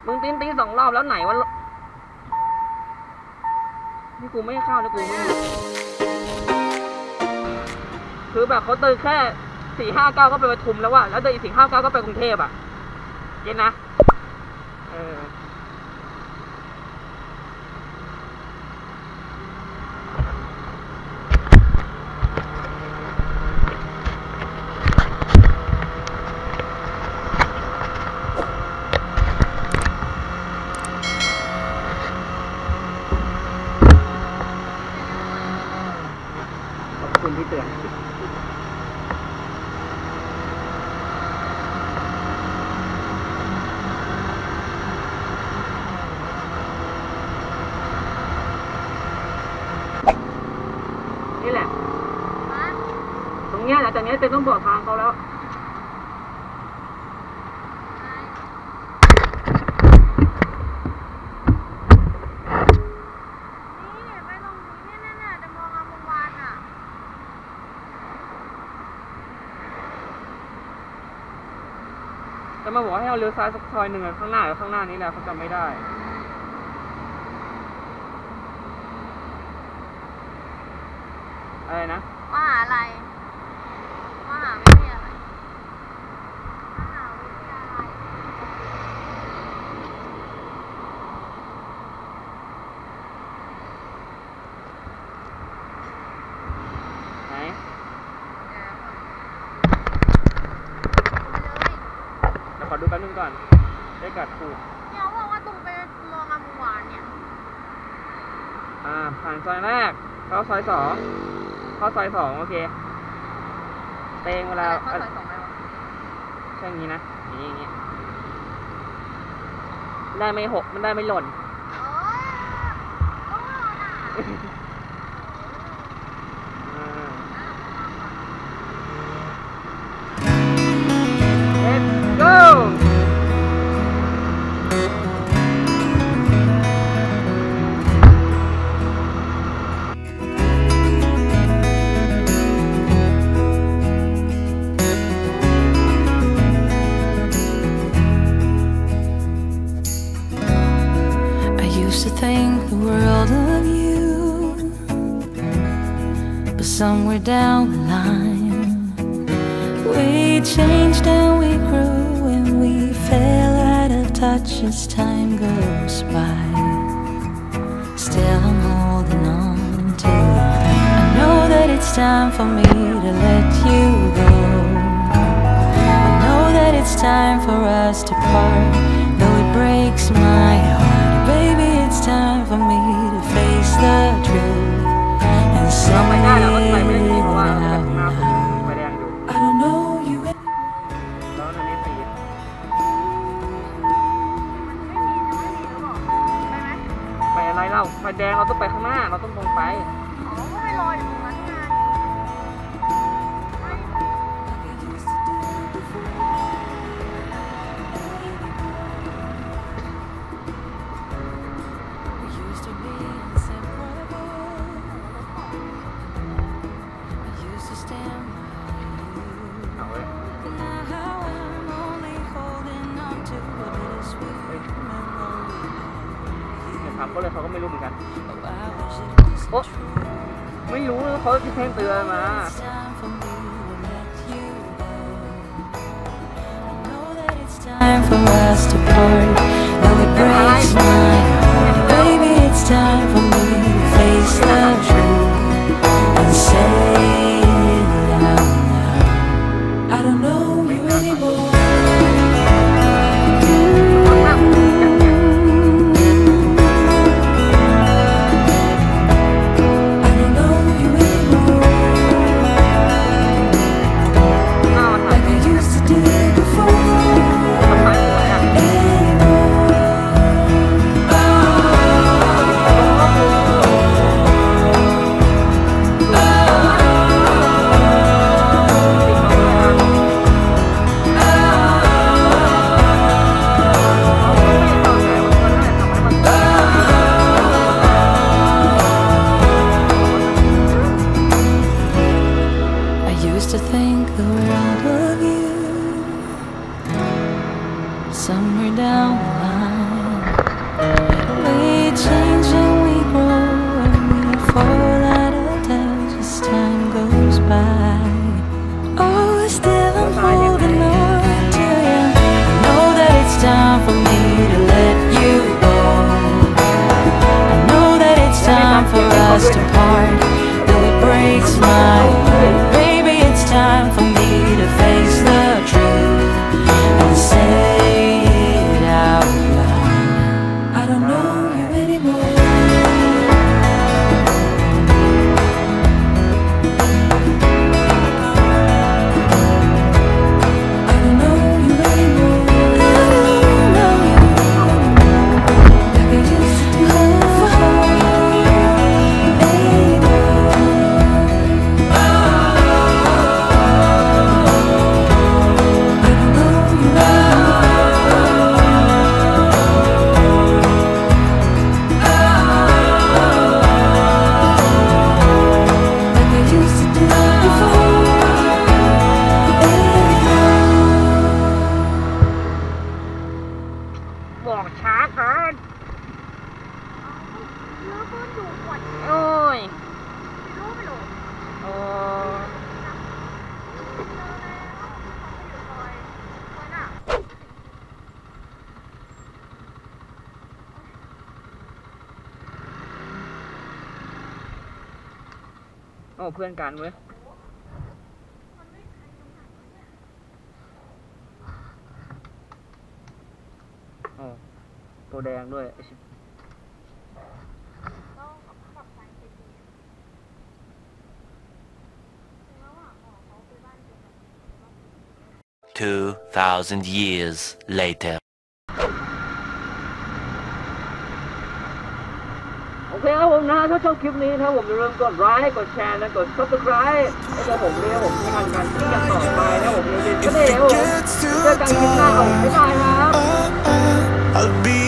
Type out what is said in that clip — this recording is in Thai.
มึงตี2 รอบแล้วไหนวะนี่กูไม่เข้านะกูไม่คือแบบเขาเติมแค่459ก็ไปปทุมแล้วว่ะแล้วเดินอีก459ก็ไปกรุงเทพอ่ะเย็นนะคุณที่เตือนนี่แหละตรงเนี้ยหลังจากนี้จะต้องบอกทางเขาแล้วจะมาบอกให้เราเลี้ยวซ้ายสักซอยหนึ่งข้างหน้าหรือข้างหน้านี้แหละเขาจำไม่ได้อะไรนะมหาอะไรมหาวิทยาลัยมหาวิทยาลัยไหนขอดูแป๊บนึงก่อนได้กัดถูกเนี่ยเขาบอกว่าตรงไปมองงามวานเนี่ยผ่านซอยแรกเข้าซอย2เข้าซอย2โอเคเตงเวลาเข้าซอย2ไหมวะใช่อย่างนี้นะอย่างนี้ได้ไม่หกมันได้ไม่หล่นSomewhere down the line, we changed and we grew and we fell out of touch as time goes by. Still I'm holding on to you. I know that it's time for me to let you go. I know that it's time for us to part, though it breaks my heart. Baby, it's time for me to face the truth.I don't know you แล้วตอนนี้สีไปอะไรเล่าไฟแดงเราต้องไปข้างหน้าเราต้องตรงไปก็ไปรออยู่ตรงนั้นไงก็เลยเขาก็ไม่รู้เหมือนกันโอ๊ะไม่รู้เขาจะแจ้งเตือนมา me to let you go. I know that it's time for us to part, though it breaks my heart. Baby, it's time for me to face the truth and say it out loud. I don't know you anymore.บอกช้าเกินโอ้ยโอ้โอ้เพื่อนกันเว้ยตัวแดงด้วย2,000 years later. โอเคครับผมนะถ้าชอบคลิปนี้ถ้าผมจะเริ่มกดไลค์กดแชร์และกด subscribe แล้วก็ผมเรียกผมที่ทำการที่กันต่อไปนะผมเรียนก็ได้ผมเจอกันคลิปหน้าของผมบ๊ายบายครับ